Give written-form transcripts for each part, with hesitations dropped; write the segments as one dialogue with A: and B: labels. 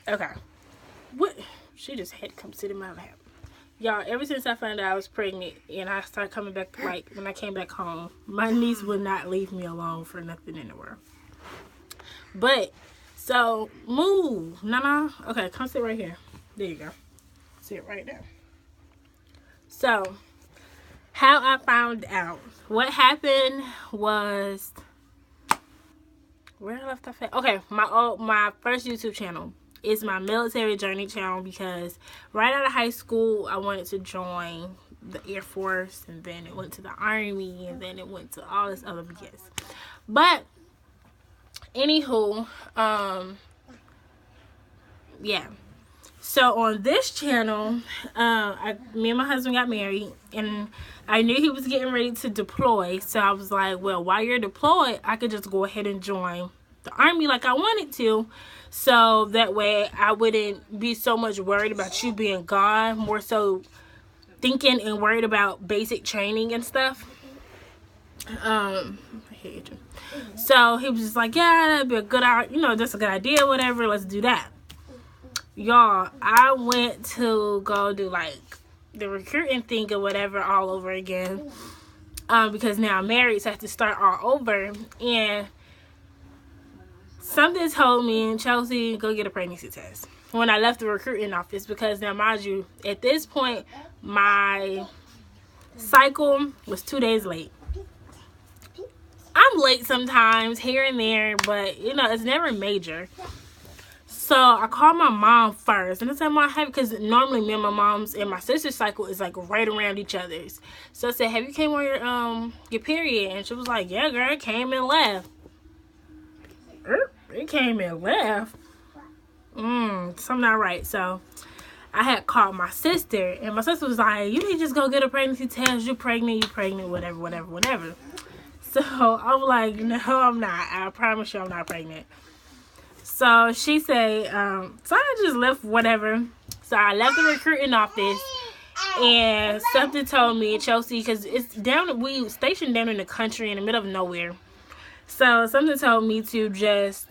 A: Okay. What? She just had to come sit in my lap. Y'all, ever since I found out I was pregnant and I started coming back, like when I came back home, my niece would not leave me alone for nothing in the world. But, so, move. Nana. Okay, come sit right here. There you go. Sit right there. So, how I found out. What happened was, where I left off at? Okay, my first YouTube channel is my military journey channel because right out of high school I wanted to join the Air Force, and then it went to the Army, and then it went to all this other BS. But anywho, yeah. So on this channel, me and my husband got married, and I knew he was getting ready to deploy. So I was like, well, while you're deployed, I could just go ahead and join the Army like I wanted to. So that way I wouldn't be so much worried about you being gone, more so thinking and worried about basic training and stuff. So he was just like, yeah, that'd be a good, that's a good idea, whatever, let's do that. Y'all, I went to go do like the recruiting thing or whatever all over again, because now I'm married, so I have to start all over. And something told me, Chelsea, go get a pregnancy test when I left the recruiting office, because now, mind you, at this point my cycle was 2 days late. I'm late sometimes here and there, but it's never major. So I called my mom first, and I said, Mom, because normally me and my mom's and my sister's cycle is like right around each other's. So I said, have you came on your period? And she was like, yeah, girl, it came and left. It came and left. Something not right. So I had called my sister, and my sister was like, you need to just go get a pregnancy test. You're pregnant, whatever. So I was like, no, I'm not. I promise you I'm not pregnant. So she said, so I just left whatever. So I left the recruiting office, and something told me, Chelsea, because we stationed down in the country in the middle of nowhere. So something told me to just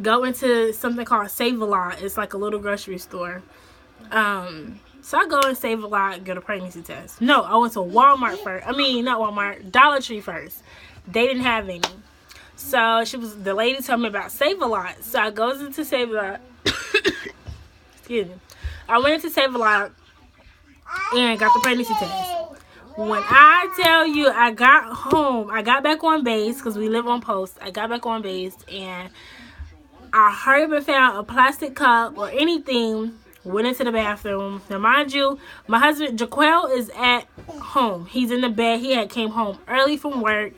A: go into something called Save-A-Lot. It's like a little grocery store. So I go and Save-A-Lot, get a pregnancy test. No, I went to Walmart first. I mean, not Walmart, Dollar Tree first. They didn't have any. So the lady told me about Save-A-Lot. So I goes into Save-A-Lot. Excuse me. I went into Save-A-Lot and got the pregnancy test. When I tell you, I got home, I got back on base because we live on post. I got back on base, and I hurried up and found a plastic cup or anything. Went into the bathroom. Now, mind you, my husband Jaquel is at home. He's in the bed. He had came home early from work.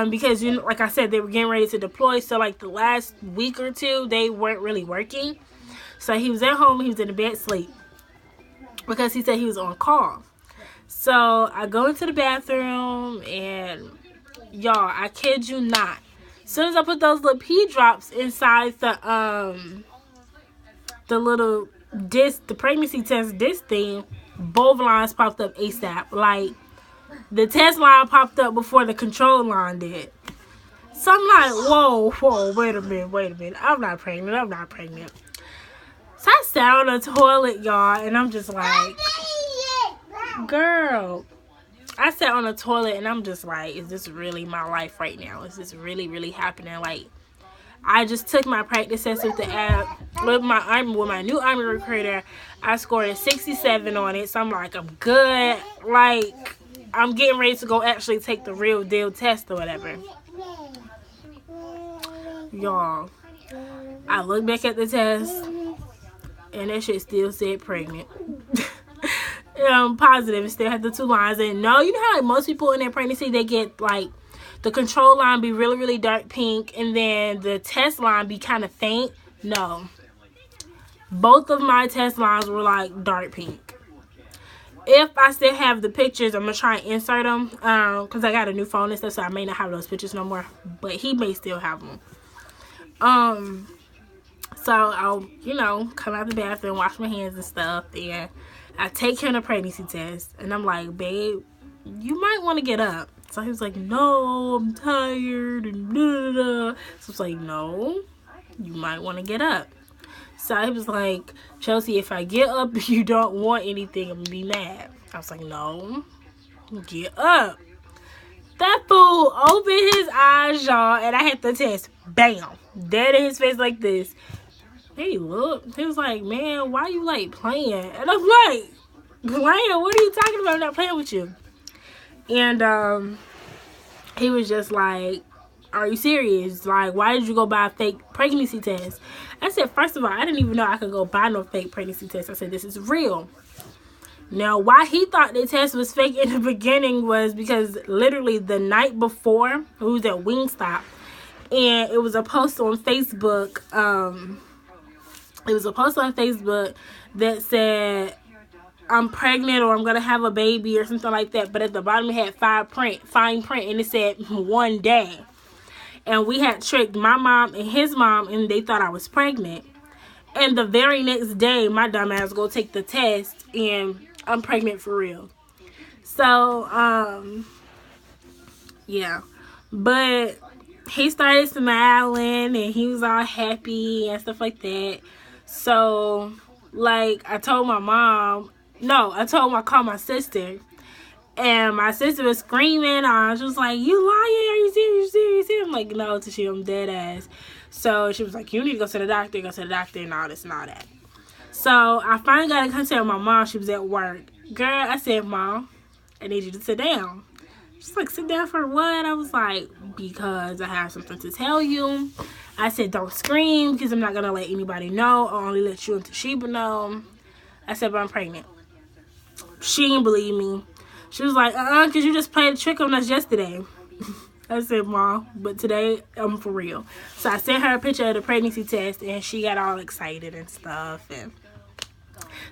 A: Because like I said, they were getting ready to deploy. So like the last week or two, they weren't really working. So he was at home. He was in the bed asleep because he said he was on call. So I go into the bathroom, and y'all, I kid you not, as soon as I put those little pee drops inside the little disc, the pregnancy test disc thing, both lines popped up ASAP. Like, the test line popped up before the control line did. So I'm like, whoa, wait a minute. I'm not pregnant. So I sat on the toilet, y'all, and I'm just like, girl. I sat on the toilet, and I'm just like, is this really my life right now? Is this really, really happening? Like, I just took my practice test with the app, with my new Army recruiter. I scored a 67 on it, so I'm like, I'm good. Like, I'm getting ready to go actually take the real deal test or whatever. Y'all, I look back at the test, and that shit still said pregnant. Positive. It still had the 2 lines. And no, you know how like most people in their pregnancy, they get like the control line be really, really dark pink, and then the test line be kind of faint. No. Both of my test lines were like dark pink. If I still have the pictures, I'm going to try and insert them. Because I got a new phone and stuff, so I may not have those pictures no more. But he may still have them. So I'll, come out the bathroom, wash my hands and stuff. And I take him to pregnancy test. And I'm like, babe, you might want to get up. So he was like, no, I'm tired. And blah, blah, blah. So I was like, no, you might want to get up. So he was like, Chelsie, if I get up and you don't want anything, I'm gonna be mad. I was like, no, get up. That fool opened his eyes, y'all, and I had the test. Bam. Dead in his face like this. He looked. He was like, man, why you like playing? And I'm like, playing? What are you talking about? I'm not playing with you. And he was just like, are you serious? Like, why did you go buy a fake pregnancy test? I said, first of all, I didn't even know I could go buy no fake pregnancy test. I said, this is real. Now, why he thought the test was fake in the beginning was because literally the night before, we was at Wingstop, and it was a post on Facebook. It was a post on Facebook that said, I'm pregnant or I'm going to have a baby or something like that. But at the bottom, it had fine print, and it said 1 day. And we had tricked my mom and his mom, and they thought I was pregnant. And the very next day, my dumb ass go take the test, and I'm pregnant for real. So, yeah. But he started smiling, and he was all happy and stuff like that. So, like, I called I called my sister. And my sister was screaming. She was like, you lying? Are you serious? I'm like, no, Tashi, I'm dead ass. So she was like, you need to go to the doctor, and all this and all that. So I finally got in contact with my mom. She was at work. Girl, I said, Mom, I need you to sit down. She's like, sit down for what? I was like, because I have something to tell you. I said, don't scream, because I'm not going to let anybody know. I'll only let you and Toshiba know. I said, but I'm pregnant. She didn't believe me. She was like, because you just played a trick on us yesterday. I said, Mom, but today I'm for real. So I sent her a picture of the pregnancy test, and she got all excited and stuff, and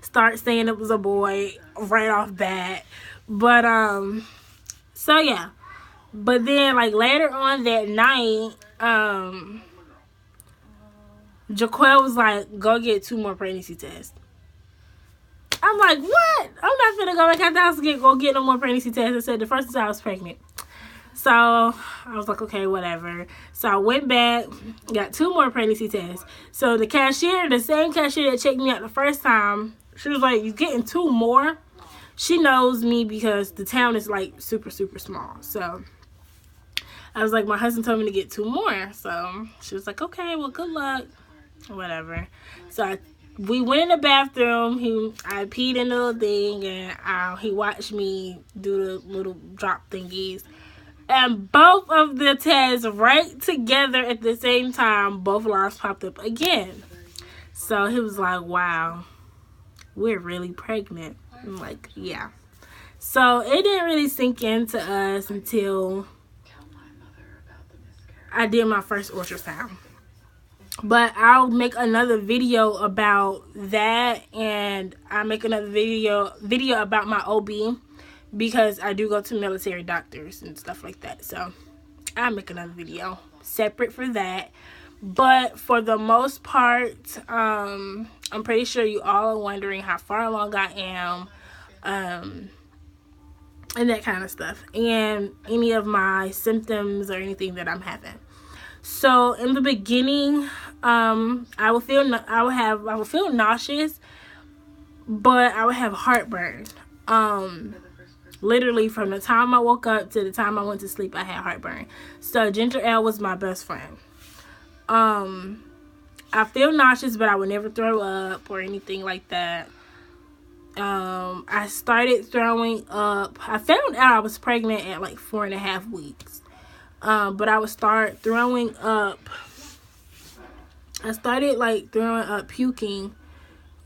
A: start saying it was a boy right off bat. But, so yeah. But then, like, later on that night, Jaquel was like, go get 2 more pregnancy tests. I'm like, what? I'm not finna go back out the house and go get no more pregnancy tests. I said the first time I was pregnant. So I was like, okay, whatever. So I went back, got 2 more pregnancy tests. So the cashier, the same cashier that checked me out the first time, she was like, you getting 2 more? She knows me because the town is like super, super small. So I was like, my husband told me to get 2 more. So she was like, okay, well, good luck. Whatever. So we went in the bathroom. I peed in the little thing, and he watched me do the little drop thingies. And both of the tests right together at the same time, both lines popped up again. So he was like, wow, we're really pregnant. I'm like, yeah. So it didn't really sink into us until I did my first ultrasound. But I'll make another video about that, and I'll make another video about my OB, because I do go to military doctors and stuff like that. So I'll make another video separate for that. But for the most part, I'm pretty sure you all are wondering how far along I am, and that kind of stuff, and any of my symptoms or anything that I'm having. So in the beginning, I will feel nauseous, but I would have heartburn. Literally from the time I woke up to the time I went to sleep, I had heartburn. So ginger ale was my best friend. I feel nauseous, but I would never throw up or anything like that. I started throwing up. I found out I was pregnant at like 4.5 weeks. But I would start throwing up. I started like throwing up, puking,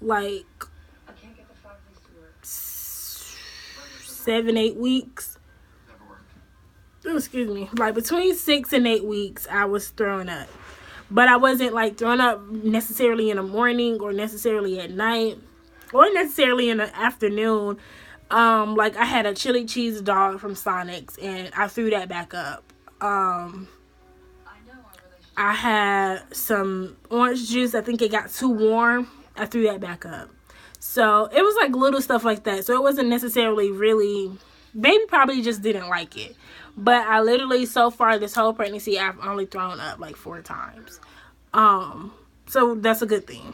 A: like 7-8 weeks. Excuse me. Like between 6 and 8 weeks, I was throwing up. But I wasn't like throwing up necessarily in the morning or necessarily at night or necessarily in the afternoon. Like I had a chili cheese dog from Sonic's, and I threw that back up. I had some orange juice. I think it got too warm. I threw that back up. So it was like little stuff like that. So it wasn't necessarily really, baby probably just didn't like it. But I literally, so far this whole pregnancy, I've only thrown up like 4 times. So that's a good thing.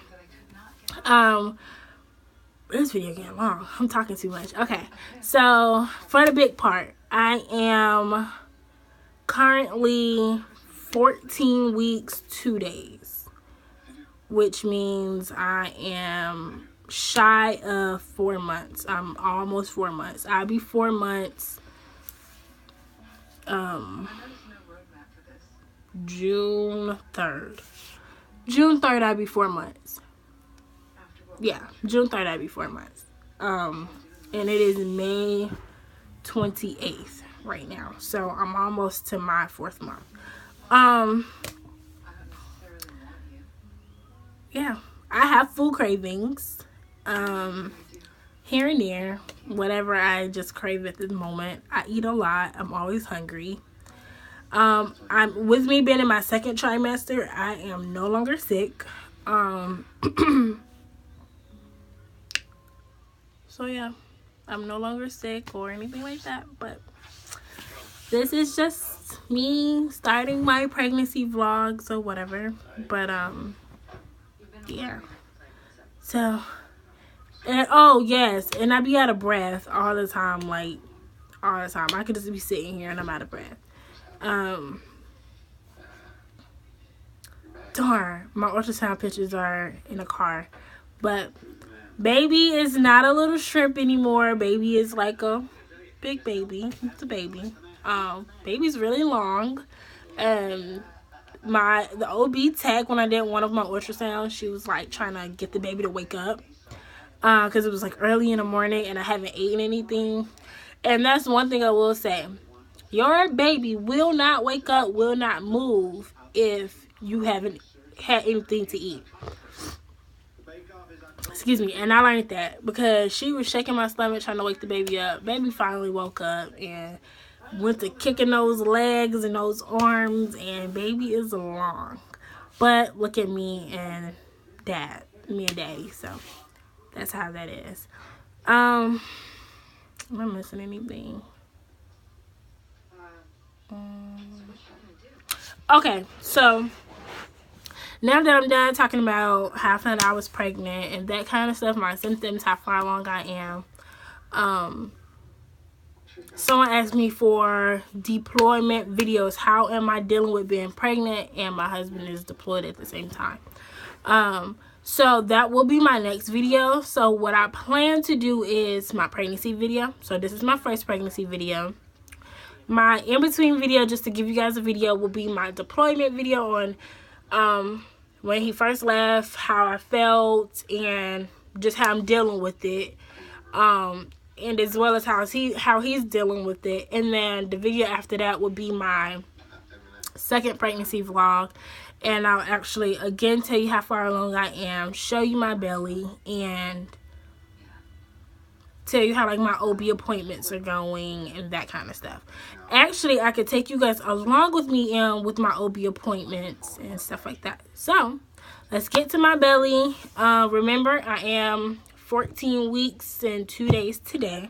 A: This video getting long. I'm talking too much. Okay, so for the big part, I am currently 14 weeks 2 days, which means I am shy of 4 months. I'm almost 4 months. I'll be 4 months June 3rd. June 3rd I'll be 4 months. Yeah, June 3rd I'll be 4 months. And it is May 28th right now. So I'm almost to my 4th month. Yeah, I have food cravings. Here and there, whatever I just crave at the moment. I eat a lot. I'm always hungry. I'm with me being in my 2nd trimester, I am no longer sick. So yeah, I'm no longer sick or anything like that, but this is just me starting my pregnancy vlogs or whatever. But yeah. So, and oh yes, and I be out of breath all the time, like all the time. I could just be sitting here and I'm out of breath. Darn, my ultrasound pictures are in a car, but baby is not a little shrimp anymore. Baby is like a big baby. It's a baby. Baby's really long. The OB tech, when I did one of my ultrasounds, she was like trying to get the baby to wake up, because it was like early in the morning and I haven't eaten anything. And that's one thing I will say. Your baby will not wake up, will not move if you haven't had anything to eat. Excuse me. And I learned that because she was shaking my stomach trying to wake the baby up. Baby finally woke up and went to kicking those legs and those arms, and baby is long. But look at me and daddy. So that's how that is. Am I missing anything? Okay, so now that I'm done talking about how I found out I was pregnant and that kind of stuff, my symptoms, how far along I am, someone asked me for deployment videos. How am I dealing with being pregnant and my husband is deployed at the same time? So that will be my next video. So what I plan to do is my pregnancy video. So this is my first pregnancy video. My in-between video, just to give you guys a video, will be my deployment video on when he first left, how I felt, and just how I'm dealing with it. And as well as how he's dealing with it. And then the video after that will be my 2nd pregnancy vlog. And I'll actually, again, tell you how far along I am, show you my belly, and tell you how like my OB appointments are going and that kind of stuff. Actually, I could take you guys along with me with my OB appointments and stuff like that. So let's get to my belly. Remember, I am 14 weeks and 2 days today.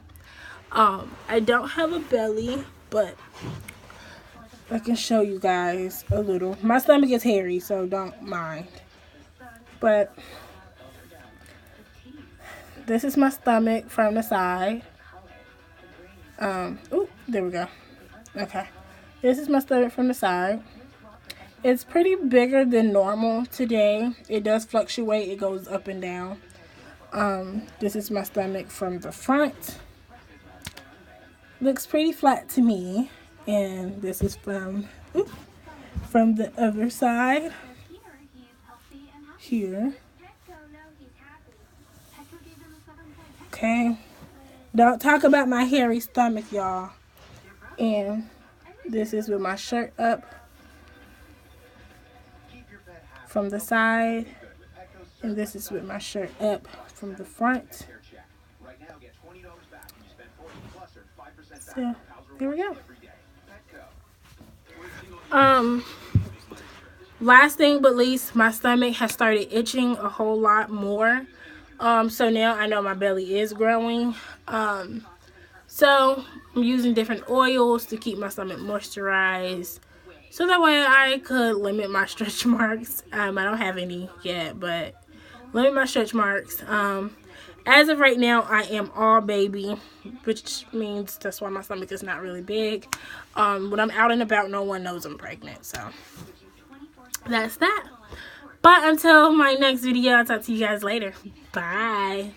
A: I don't have a belly, but I can show you guys a little. My stomach is hairy, so don't mind. But this is my stomach from the side. Ooh, there we go. Okay. This is my stomach from the side. It's pretty bigger than normal today. It does fluctuate. It goes up and down. This is my stomach from the front. Looks pretty flat to me. And this is from the other side. Here. Okay. Don't talk about my hairy stomach, y'all. And this is with my shirt up from the side. And this is with my shirt up from the front. So, here we go. Last thing but least, my stomach has started itching a whole lot more. So now I know my belly is growing. So I'm using different oils to keep my stomach moisturized, so that way I could limit my stretch marks. I don't have any yet, but Look at my stretch marks. As of right now, I am all baby, which means that's why my stomach is not really big. When I'm out and about, no one knows I'm pregnant. So that's that. But until my next video, I'll talk to you guys later. Bye.